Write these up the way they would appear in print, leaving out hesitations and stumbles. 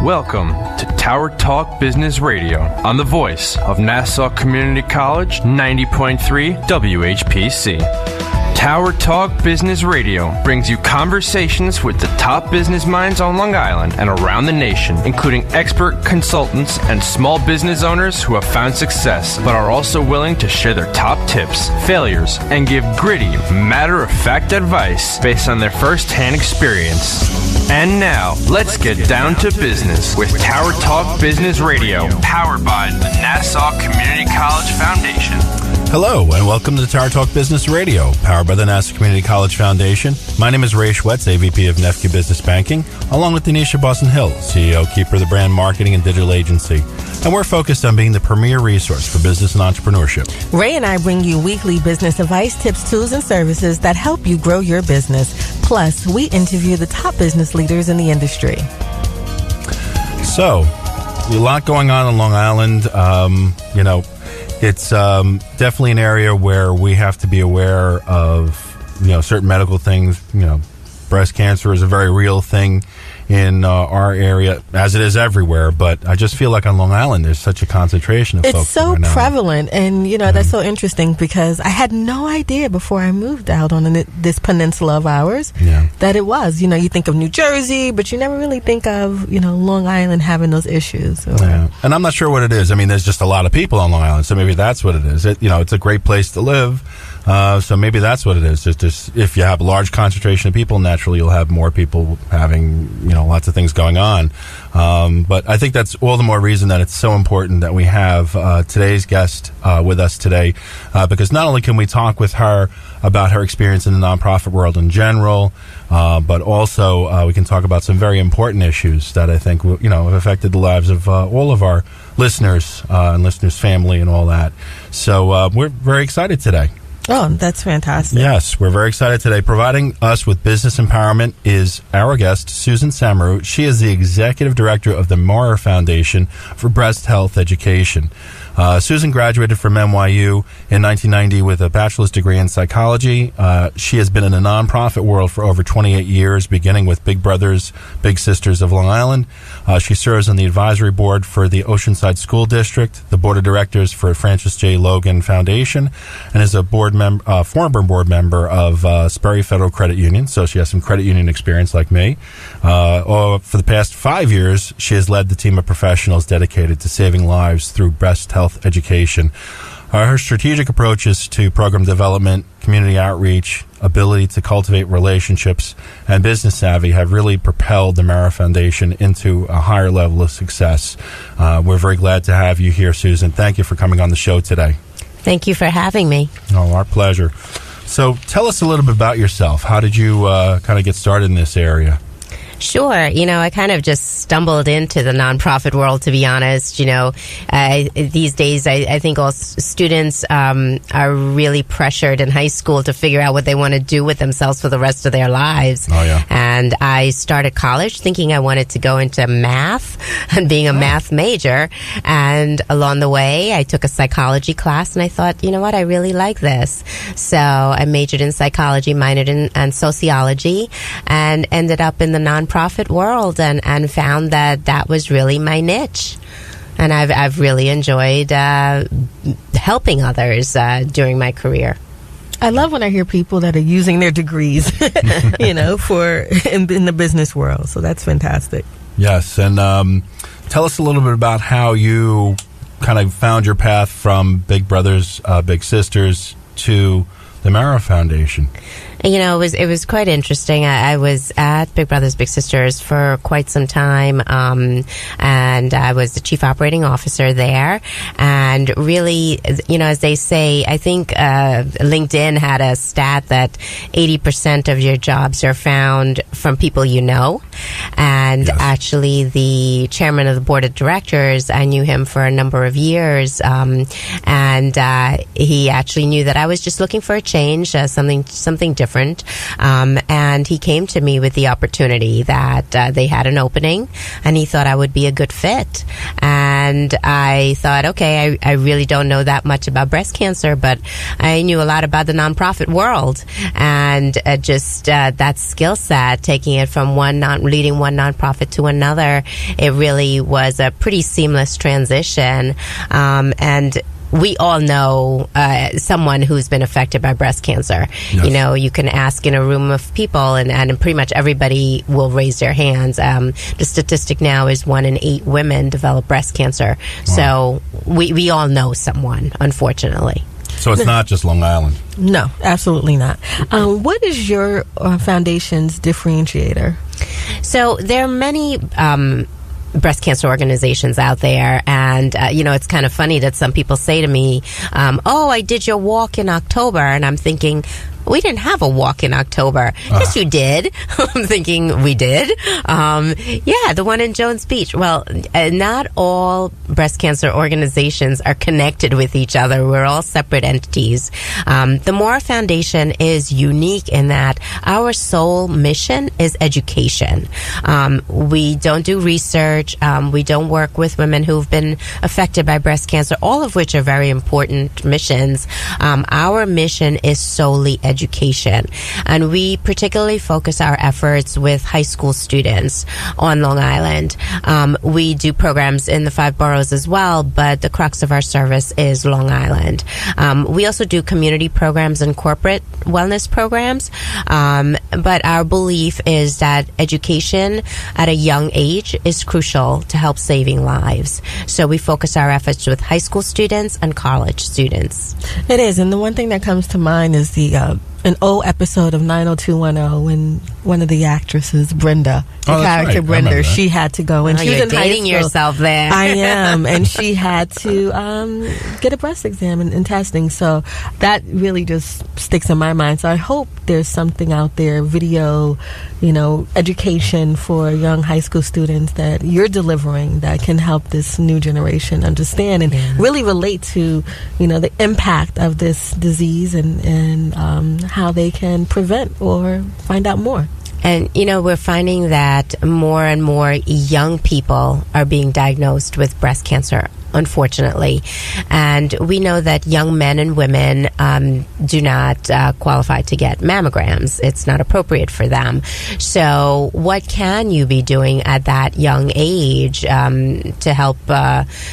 Welcome to Tower Talk Business Radio on the voice of Nassau Community College 90.3 WHPC. Tower Talk Business Radio brings you conversations with the top business minds on Long Island and around the nation, including expert consultants and small business owners who have found success, but are also willing to share their top tips, failures, and give gritty, matter-of-fact advice based on their first-hand experience. And now, let's get down to business with Tower Talk Business Radio, powered by the Nassau Community College Foundation. Hello, and welcome to Tower Talk Business Radio, powered by the Nassau Community College Foundation. My name is Ray Schwetz, AVP of Nefke Business Banking, along with Donyshia Boston-Hill, CEO, keeper of the brand marketing and digital agency. And we're focused on being the premier resource for business and entrepreneurship. Ray and I bring you weekly business advice, tips, tools, and services that help you grow your business. Plus, we interview the top business leaders in the industry. So, a lot going on in Long Island. It's definitely an area where we have to be aware of, certain medical things. Breast cancer is a very real thing in our area, as it is everywhere. But I just feel like on Long Island, there's such a concentration of folks. It's so prevalent, and that's so interesting because I had no idea before I moved out on this peninsula of ours that it was. You think of New Jersey, but you never really think of Long Island having those issues. Yeah. And I'm not sure what it is. I mean, there's just a lot of people on Long Island, so maybe that's what it is. It's a great place to live. So maybe that's what it is. Just if you have a large concentration of people, naturally you'll have more people having, lots of things going on. But I think that's all the more reason that it's so important that we have today's guest with us today, because not only can we talk with her about her experience in the nonprofit world in general, but also we can talk about some very important issues that I think have affected the lives of all of our listeners and listeners' family and all that. So we're very excited today. Oh, that's fantastic. Yes, we're very excited today. Providing us with business empowerment is our guest, Susan Samaroo. She is the Executive Director of the Maurer Foundation for Breast Health Education. Susan graduated from NYU in 1990 with a bachelor's degree in psychology. She has been in the nonprofit world for over 28 years, beginning with Big Brothers, Big Sisters of Long Island. She serves on the advisory board for the Oceanside School District, the board of directors for Francis J. Logan Foundation, and is a former board member of Sperry Federal Credit Union, so she has some credit union experience like me. For the past 5 years, she has led the team of professionals dedicated to saving lives through breast health education. Her strategic approaches to program development, community outreach, ability to cultivate relationships, and business savvy have really propelled the Maurer Foundation into a higher level of success. We're very glad to have you here, Susan. Thank you for coming on the show today. Thank you for having me. Oh, our pleasure. So tell us a little bit about yourself. How did you kind of get started in this area? Sure. I kind of just stumbled into the nonprofit world, to be honest. These days, I think all students are really pressured in high school to figure out what they want to do with themselves for the rest of their lives. Oh, yeah. And I started college thinking I wanted to go into math and being a math major. And along the way, I took a psychology class and I thought, I really like this. So I majored in psychology, minored in sociology, and ended up in the nonprofit world and found that was really my niche. And I've really enjoyed helping others during my career. I love when I hear people that are using their degrees, for in the business world. So that's fantastic. Yes, and tell us a little bit about how you kind of found your path from Big Brothers, Big Sisters to the Maurer Foundation. It was quite interesting. I was at Big Brothers Big Sisters for quite some time, and I was the chief operating officer there. And really, as they say, I think LinkedIn had a stat that 80% of your jobs are found from people you know. And Yes. Actually, the chairman of the board of directors, I knew him for a number of years, and he actually knew that I was just looking for a change, something different. different. And he came to me with the opportunity that they had an opening, and he thought I would be a good fit. And I thought, okay, I really don't know that much about breast cancer, but I knew a lot about the nonprofit world, and that skill set, taking it from leading one nonprofit to another, it really was a pretty seamless transition. And we all know someone who's been affected by breast cancer. Yes. You know, you can ask in a room of people, and pretty much everybody will raise their hands. The statistic now is 1 in 8 women develop breast cancer. Wow. So we all know someone, unfortunately. So it's not just Long Island? No, absolutely not. What is your foundation's differentiator? So there are many breast cancer organizations out there, and it's kind of funny that some people say to me, I did your walk in October, and I'm thinking, we didn't have a walk in October. Yes, you did. I'm thinking we did. The one in Jones Beach. Well, not all breast cancer organizations are connected with each other. We're all separate entities. The Maurer Foundation is unique in that our sole mission is education. We don't do research. We don't work with women who've been affected by breast cancer, all of which are very important missions. Our mission is solely education, and we particularly focus our efforts with high school students on Long Island. We do programs in the 5 boroughs as well, but the crux of our service is Long Island. We also do community programs and corporate wellness programs, but our belief is that education at a young age is crucial to help saving lives. So we focus our efforts with high school students and college students. It is, and the one thing that comes to mind is an old episode of 90210 when one of the actresses, Brenda, the character right. Brenda, she had to go and she was in high dating school. Yourself there. I am, and she had to get a breast exam and testing. So that really just sticks in my mind. So I hope there's something out there, video, education for young high school students that you're delivering that can help this new generation understand and really relate to, the impact of this disease and how they can prevent or find out more. And, we're finding that more and more young people are being diagnosed with breast cancer, unfortunately. And we know that young men and women do not qualify to get mammograms. It's not appropriate for them. So what can you be doing at that young age to help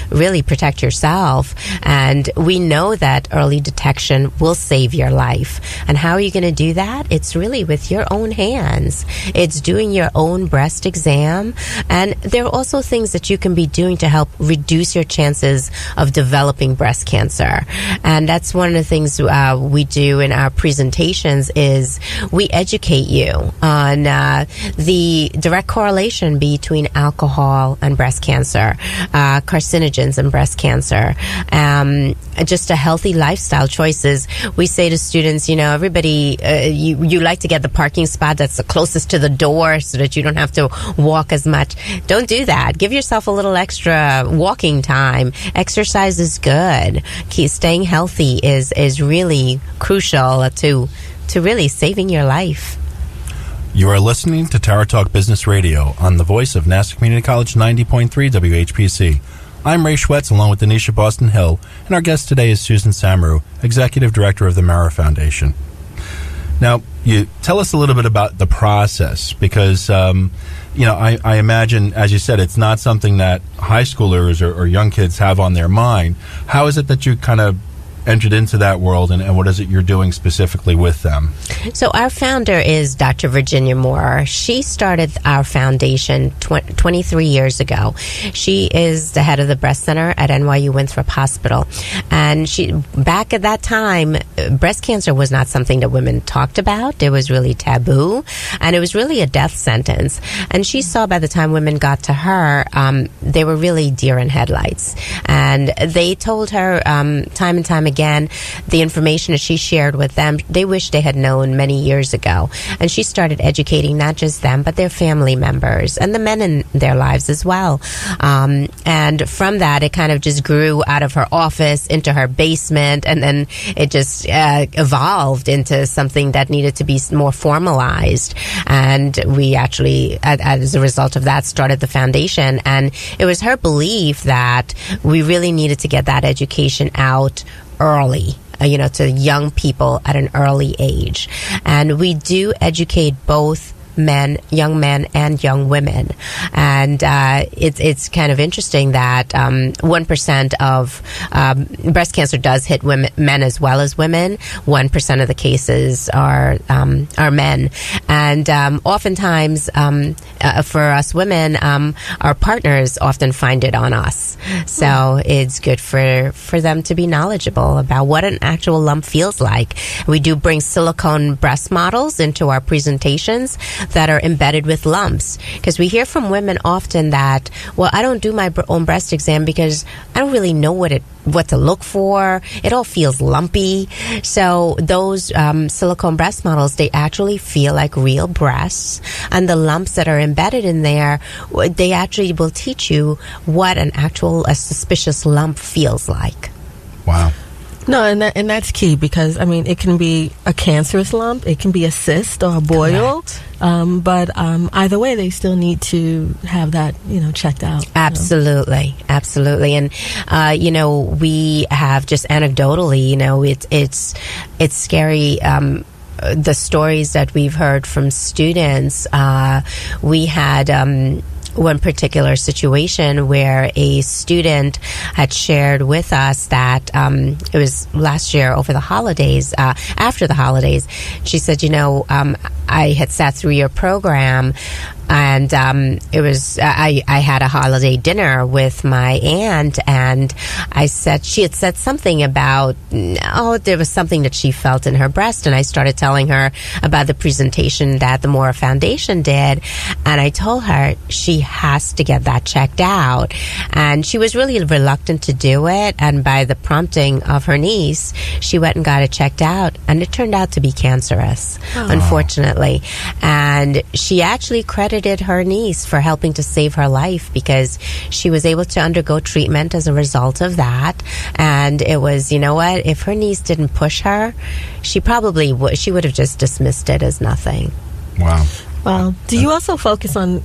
really protect yourself? And we know that early detection will save your life. And how are you going to do that? It's really with your own hands. It's doing your own breast exam. And there are also things that you can be doing to help reduce your chances of developing breast cancer. And that's one of the things we do in our presentations is we educate you on the direct correlation between alcohol and breast cancer, carcinogens and breast cancer, just a healthy lifestyle choices. We say to students, everybody, you like to get the parking spot that's the closest to the door so that you don't have to walk as much. Don't do that. Give yourself a little extra walking time. Exercise is good. Staying healthy is really crucial to really saving your life. You are listening to Tower Talk Business Radio on the voice of Nassau Community College 90.3 WHPC. I'm Ray Schwetz along with Donyshia Boston-Hill, and our guest today is Susan Samaroo, Executive Director of the Maurer Foundation. Now, you tell us a little bit about the process because, I imagine, as you said, it's not something that high schoolers or young kids have on their mind. How is it that you kind of entered into that world, and what is it you're doing specifically with them? So our founder is Dr. Virginia Maurer. She started our foundation 23 years ago. She is the head of the breast center at NYU Winthrop Hospital. And back at that time, breast cancer was not something that women talked about. It was really taboo, and it was really a death sentence. And she saw by the time women got to her, they were really deer in headlights. And they told her time and time again, again, the information that she shared with them, they wish they had known many years ago. And she started educating not just them, but their family members and the men in their lives as well. And from that, it kind of just grew out of her office into her basement, and then it just evolved into something that needed to be more formalized. And we actually, as a result of that, started the foundation. And it was her belief that we really needed to get that education out early, to young people at an early age. And we do educate both young men and young women. And it's kind of interesting that 1% of breast cancer does hit men as well as women. 1% of the cases are men. And oftentimes, for us women, our partners often find it on us. So it's good for them to be knowledgeable about what an actual lump feels like. We do bring silicone breast models into our presentations that are embedded with lumps, because we hear from women often that, well, I don't do my own breast exam because I don't really know what to look for. It all feels lumpy. So those silicone breast models, they actually feel like real breasts, and the lumps that are embedded in there, they actually will teach you what a suspicious lump feels like. Wow. No, and that's key, because it can be a cancerous lump, it can be a cyst or a boil, but either way, they still need to have that checked out. Absolutely, absolutely, and we have just anecdotally, it's scary. The stories that we've heard from students, we had. One particular situation where a student had shared with us that it was last year over the holidays, after the holidays, she said, I had sat through your program, and it was I had a holiday dinner with my aunt, and she had said something about there was something that she felt in her breast, and I started telling her about the presentation that the Maurer Foundation did, and I told her she has to get that checked out, and she was really reluctant to do it, and by the prompting of her niece, she went and got it checked out, and it turned out to be cancerous, unfortunately, and she actually credited her niece for helping to save her life, because she was able to undergo treatment as a result of that. And it was, if her niece didn't push her, she probably she would have just dismissed it as nothing. Wow. Well, do you also focus on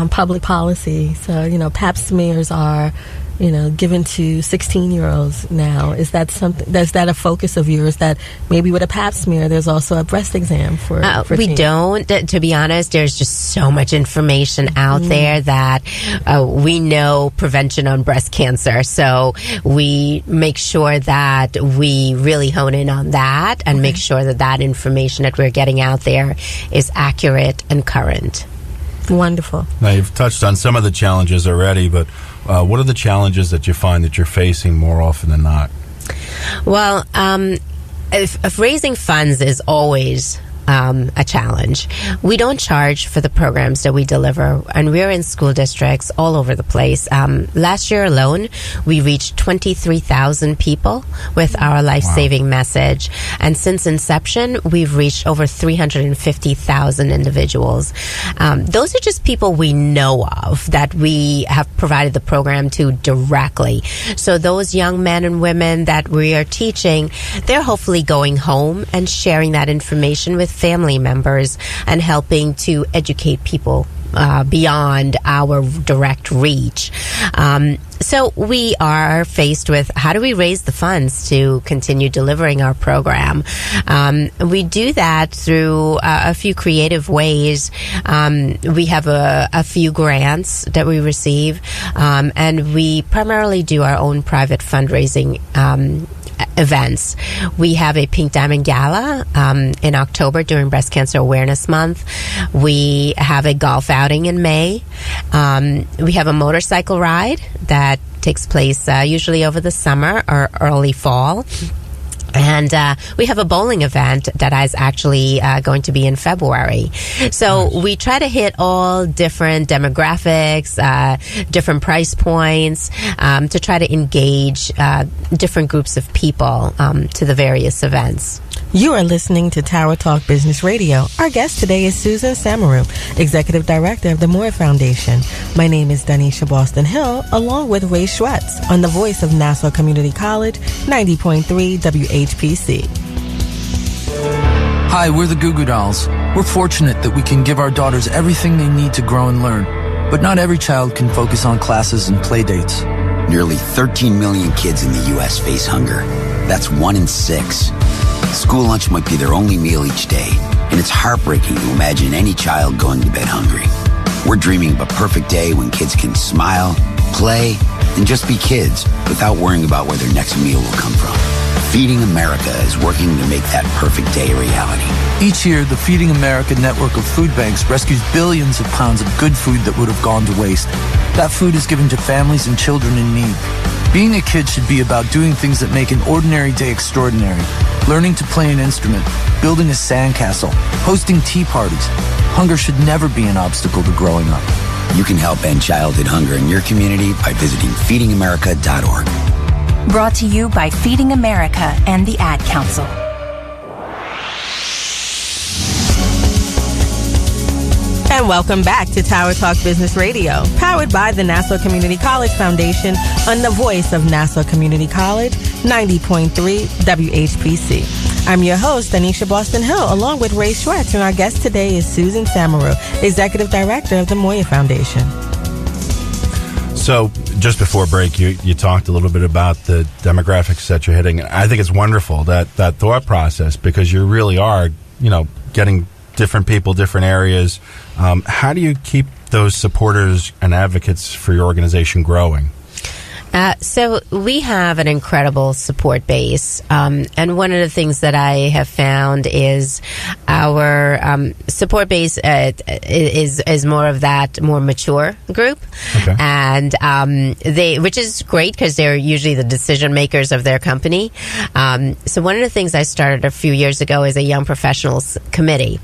public policy? So, pap smears are given to 16-year-olds now. Is that a focus of yours, that maybe with a pap smear there's also a breast exam for we teens? don't, to be honest. There's just so much information out there that we know prevention on breast cancer, so we make sure that we really hone in on that and make sure that information that we're getting out there is accurate and current. Wonderful. Now, you've touched on some of the challenges already, but what are the challenges that you find that you're facing more often than not? Well, if raising funds is always a challenge. We don't charge for the programs that we deliver, and we're in school districts all over the place. Last year alone, we reached 23,000 people with our life-saving message, and since inception, we've reached over 350,000 individuals. Those are just people we know of that we have provided the program to directly. So those young men and women that we are teaching, they're hopefully going home and sharing that information with family members and helping to educate people beyond our direct reach. So we are faced with, how do we raise the funds to continue delivering our program? We do that through a few creative ways. We have a few grants that we receive, and we primarily do our own private fundraising events. We have a Pink Diamond Gala in October during Breast Cancer Awareness Month. We have a golf outing in May. We have a motorcycle ride that takes place usually over the summer or early fall. And we have a bowling event that is actually going to be in February. So we try to hit all different demographics, different price points, to try to engage different groups of people to the various events. You are listening to Tower Talk Business Radio. Our guest today is Susan Samaroo, Executive Director of the Maurer Foundation. My name is Donyshia Boston-Hill, along with Ray Schwetz, on the voice of Nassau Community College, 90.3 WHPC. Hi, we're the Goo Goo Dolls. We're fortunate that we can give our daughters everything they need to grow and learn. But not every child can focus on classes and play dates. Nearly 13 million kids in the U.S. face hunger. That's 1 in 6. School lunch might be their only meal each day, and it's heartbreaking to imagine any child going to bed hungry. We're dreaming of a perfect day when kids can smile, play, and just be kids without worrying about where their next meal will come from. Feeding America is working to make that perfect day a reality. Each year, the Feeding America network of food banks rescues billions of pounds of good food that would have gone to waste. That food is given to families and children in need. Being a kid should be about doing things that make an ordinary day extraordinary. Learning to play an instrument, building a sandcastle, hosting tea parties. Hunger should never be an obstacle to growing up. You can help end childhood hunger in your community by visiting feedingamerica.org. Brought to you by Feeding America and the Ad Council. And welcome back to Tower Talk Business Radio, powered by the Nassau Community College Foundation on the voice of Nassau Community College, 90.3 WHPC. I'm your host, Donyshia Boston-Hill, along with Ray Schwetz, and our guest today is Susan Samaroo, Executive Director of the Maurer Foundation. So, just before break, you talked a little bit about the demographics that you're hitting. I think it's wonderful, that thought process, because you really are, getting different people, different areas. How do you keep those supporters and advocates for your organization growing? So we have an incredible support base, and one of the things that I have found is our support base is more of that more mature group, okay. And which is great because they're usually the decision makers of their company. So one of the things I started a few years ago is a young professionals committee,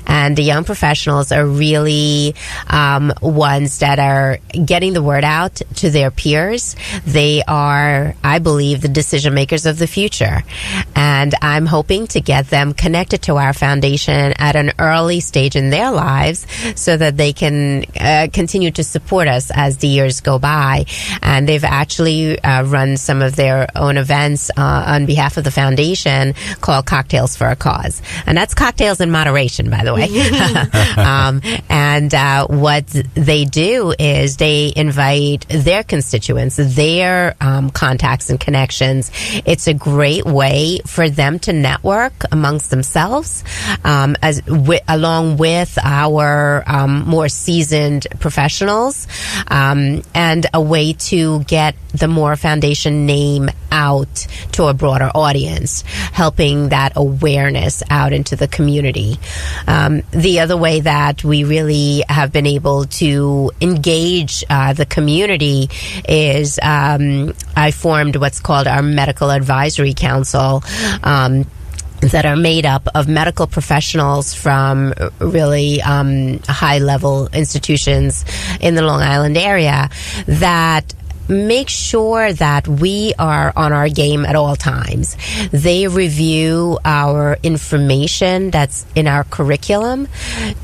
and the young professionals are really ones that are getting the word out to their peers. They are, I believe, the decision makers of the future. And I'm hoping to get them connected to our foundation at an early stage in their lives so that they can continue to support us as the years go by. And they've actually run some of their own events on behalf of the foundation called Cocktails for a Cause. And that's cocktails in moderation, by the way. And what they do is they invite their constituents, their contacts and connections. It's a great way for them to network amongst themselves, along with our more seasoned professionals, and a way to get the Maurer Foundation name out to a broader audience, helping that awareness out into the community. The other way that we really have been able to engage the community is I formed what's called our Medical Advisory Council, that are made up of medical professionals from really high-level institutions in the Long Island area that make sure that we are on our game at all times. They review our information that's in our curriculum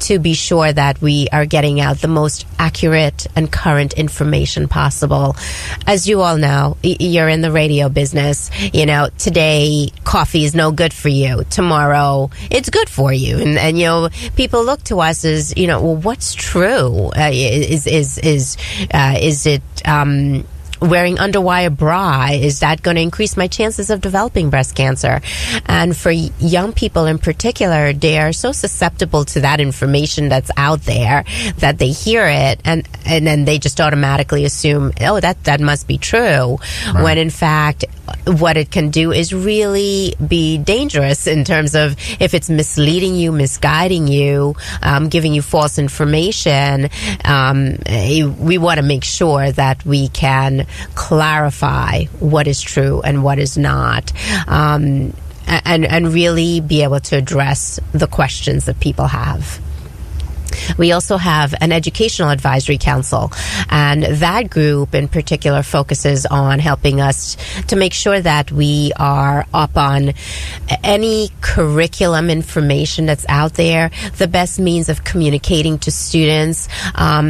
to be sure that we are getting out the most accurate and current information possible. As you all know, you're in the radio business. Today coffee is no good for you. Tomorrow it's good for you. And people look to us as, well, what's true? Is it wearing underwire bra, is that going to increase my chances of developing breast cancer? And for young people in particular, they are so susceptible to that information that's out there that they hear it and then they just automatically assume, oh, that must be true. Right. When in fact, what it can do is really be dangerous in terms of if it's misleading you, misguiding you, giving you false information. We want to make sure that we can clarify what is true and what is not. and really be able to address the questions that people have. We also have an educational advisory council, and that group in particular focuses on helping us to make sure that we are up on any curriculum information that's out there, the best means of communicating to students.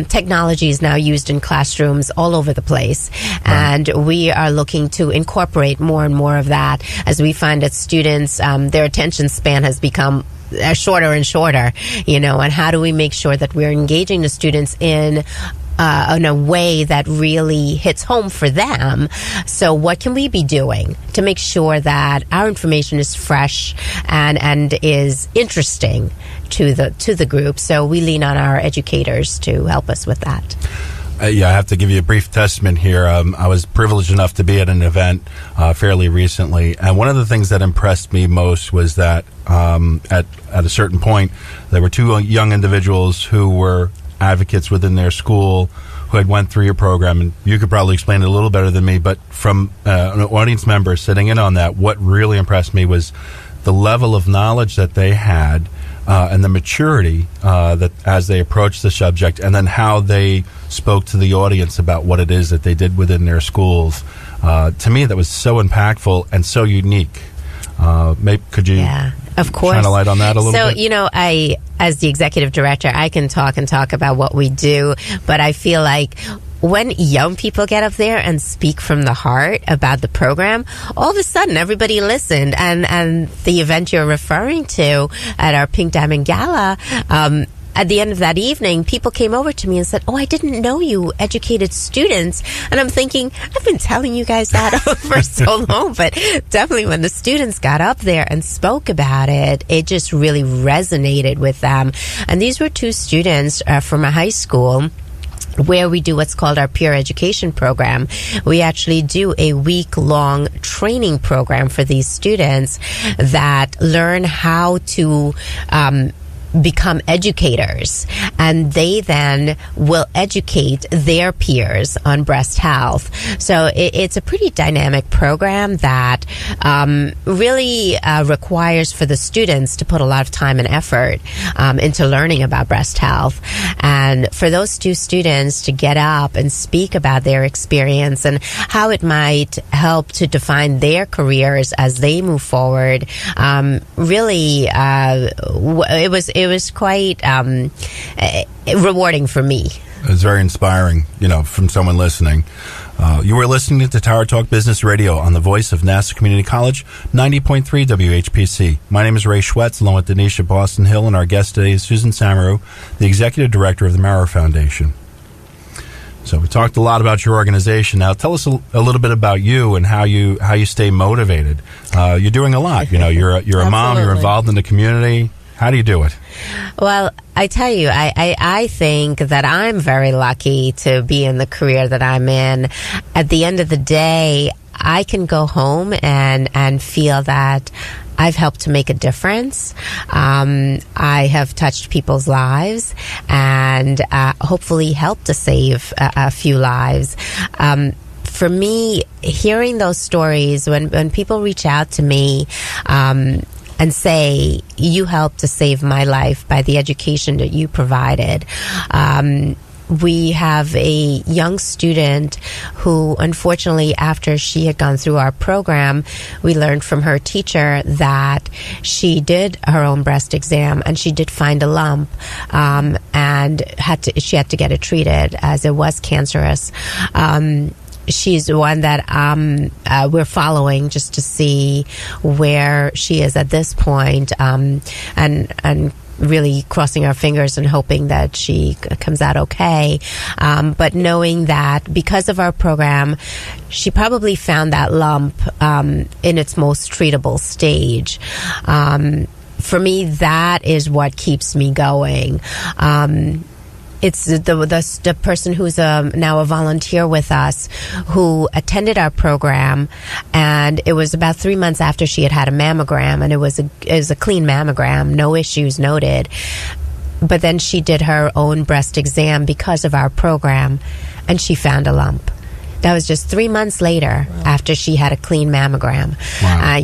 Technology is now used in classrooms all over the place, and we are looking to incorporate more and more of that as we find that students, their attention span has become shorter and shorter, and how do we make sure that we're engaging the students in a way that really hits home for them? So what can we be doing to make sure that our information is fresh and is interesting to the group? So we lean on our educators to help us with that. I have to give you a brief testament here. I was privileged enough to be at an event fairly recently, and one of the things that impressed me most was that at a certain point, there were two young individuals who were advocates within their school who had went through your program, and you could probably explain it a little better than me, but from an audience member sitting in on that, what really impressed me was the level of knowledge that they had and the maturity that as they approached the subject, and then how they spoke to the audience about what it is that they did within their schools. To me, that was so impactful and so unique. Could you of course. shine a light on that a little bit? So, I, as the executive director, I can talk about what we do, but I feel like when young people get up there and speak from the heart about the program, all of a sudden everybody listened. And the event you're referring to at our Pink Diamond Gala, at the end of that evening, people came over to me and said, "Oh, I didn't know you educated students." And I'm thinking, I've been telling you guys that for so long, but definitely when the students got up there and spoke about it, it just really resonated with them. And these were two students from a high school where we do what's called our peer education program. We actually do a week-long training program for these students that learn how to become educators, and they then will educate their peers on breast health. So it's a pretty dynamic program that really requires for the students to put a lot of time and effort into learning about breast health. And for those two students to get up and speak about their experience and how it might help to define their careers as they move forward, really it was quite rewarding for me. It was very inspiring, from someone listening. You were listening to Tower Talk Business Radio on the voice of Nassau Community College, 90.3 WHPC. My name is Ray Schwetz, along with Donyshia Boston-Hill, and our guest today is Susan Samaroo, the Executive Director of the Maurer Foundation. So we talked a lot about your organization. Now tell us a little bit about you and how you stay motivated. You're doing a lot. You're a mom. You're involved in the community. How do you do it? Well, I tell you, I think that I'm very lucky to be in the career that I'm in. At the end of the day, I can go home and feel that I've helped to make a difference. I have touched people's lives and hopefully helped to save a few lives. For me, hearing those stories, when people reach out to me, and say, "You helped to save my life by the education that you provided." We have a young student who, unfortunately, after she had gone through our program, we learned from her teacher that she did her own breast exam and she did find a lump, and she had to get it treated as it was cancerous. She's the one that we're following just to see where she is at this point, and really crossing our fingers and hoping that she comes out okay. But knowing that because of our program, she probably found that lump in its most treatable stage. For me, that is what keeps me going. It's the person who's now a volunteer with us who attended our program, and it was about 3 months after she had a mammogram, and it was a clean mammogram, no issues noted. But then she did her own breast exam because of our program, and she found a lump. That was just 3 months later after she had a clean mammogram. Wow.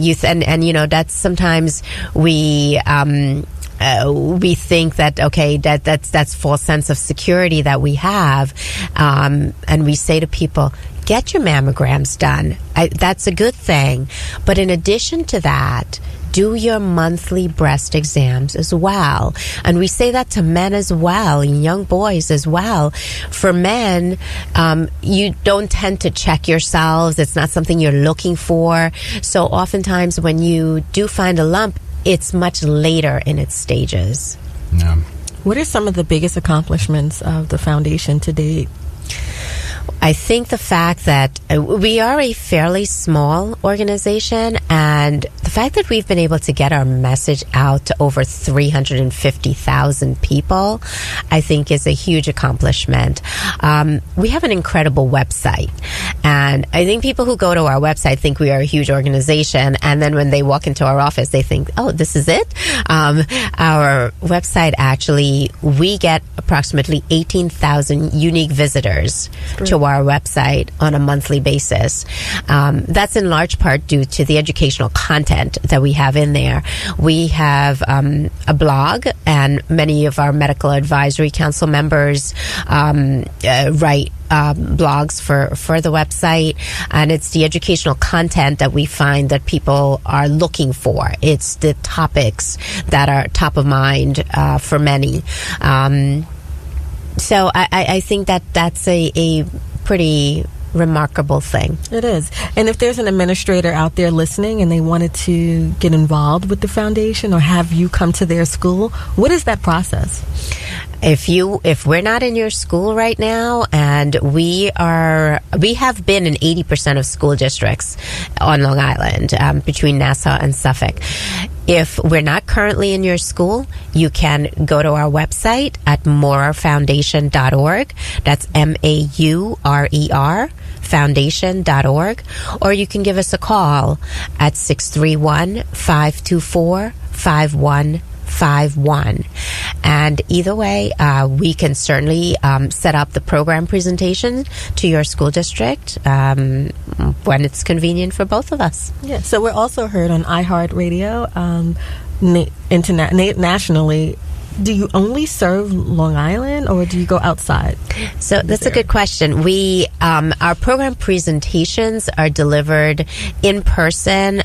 And you know, that's sometimes we think that, okay, that's false sense of security that we have. And we say to people, get your mammograms done. That's a good thing. But in addition to that, do your monthly breast exams as well. And we say that to men as well, and young boys as well. For men, you don't tend to check yourselves. It's not something you're looking for. So oftentimes when you do find a lump, it's much later in its stages. Yeah. What are some of the biggest accomplishments of the foundation to date? I think the fact that we are a fairly small organization, and the fact that we've been able to get our message out to over 350,000 people, I think is a huge accomplishment. We have an incredible website, and I think people who go to our website think we are a huge organization, and then when they walk into our office, they think, oh, this is it? Our website, actually, we get approximately 18,000 unique visitors to our website on a monthly basis. That's in large part due to the educational content that we have in there. We have a blog, and many of our medical advisory council members write blogs for the website, and it's the educational content that we find that people are looking for. It's the topics that are top of mind for many. So I think that that's a pretty remarkable thing. It is. And if there's an administrator out there listening and they wanted to get involved with the foundation or have you come to their school, what is that process? If we're not in your school right now, and we have been in 80% of school districts on Long Island, between Nassau and Suffolk. If we're not currently in your school, you can go to our website at maurerfoundation.org. That's MAURER foundation.org, or you can give us a call at 631-524-5151. And either way, we can certainly set up the program presentation to your school district when it's convenient for both of us. Yeah, so we're also heard on iHeartRadio nationally. Do you only serve Long Island, or do you go outside? So that's a good question. We our program presentations are delivered in person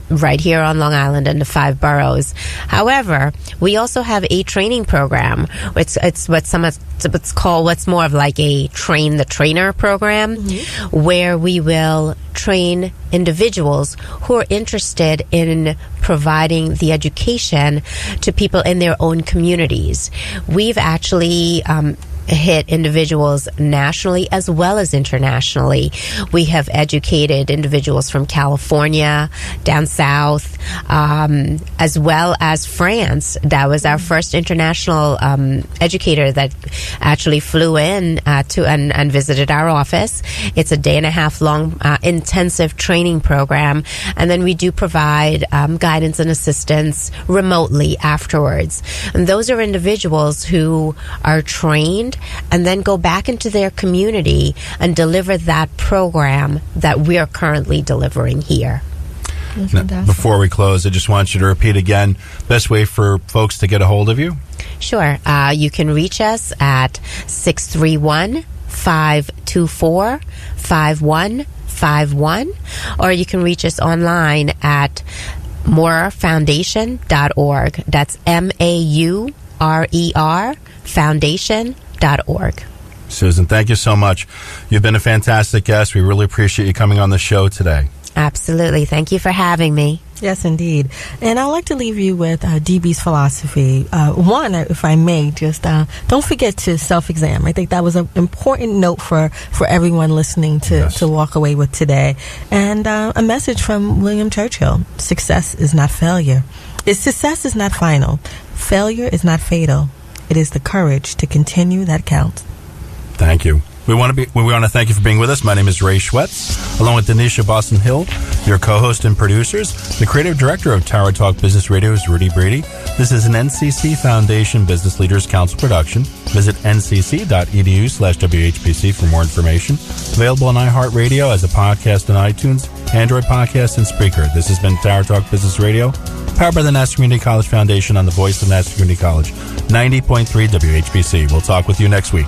right here on Long Island in the 5 boroughs. However, we also have a training program. It's what's more of like a train the trainer program, where we will train individuals who are interested in providing the education to people in their own communities. We've actually hit individuals nationally as well as internationally. We have educated individuals from California, down south, as well as France. That was our first international educator that actually flew in and visited our office. It's a 1.5 long intensive training program, and then we do provide guidance and assistance remotely afterwards. And those are individuals who are trained and then go back into their community and deliver that program that we are currently delivering here. Now, before we close, I just want you to repeat again, best way for folks to get a hold of you? Sure. You can reach us at 631-524-5151, or you can reach us online at maurerfoundation.org. That's MAURER foundation.org. Susan, thank you so much. You've been a fantastic guest. We really appreciate you coming on the show today. Absolutely. Thank you for having me. Yes, indeed. And I'd like to leave you with DB's philosophy. One, if I may, just don't forget to self-exam. I think that was an important note for everyone listening to walk away with today. And a message from William Churchill: success is not failure. Success is not final. Failure is not fatal. It is the courage to continue that counts. Thank you. We want to thank you for being with us. My name is Ray Schwetz, along with Donyshia Boston-Hill, your co-host and producers. The creative director of Tower Talk Business Radio is Rudy Brady. This is an NCC Foundation Business Leaders Council production. Visit ncc.edu/WHPC for more information. Available on iHeartRadio as a podcast on iTunes, Android Podcast, and Spreaker. This has been Tower Talk Business Radio, powered by the Nassau Community College Foundation on the voice of Nassau Community College, 90.3 WHPC. We'll talk with you next week.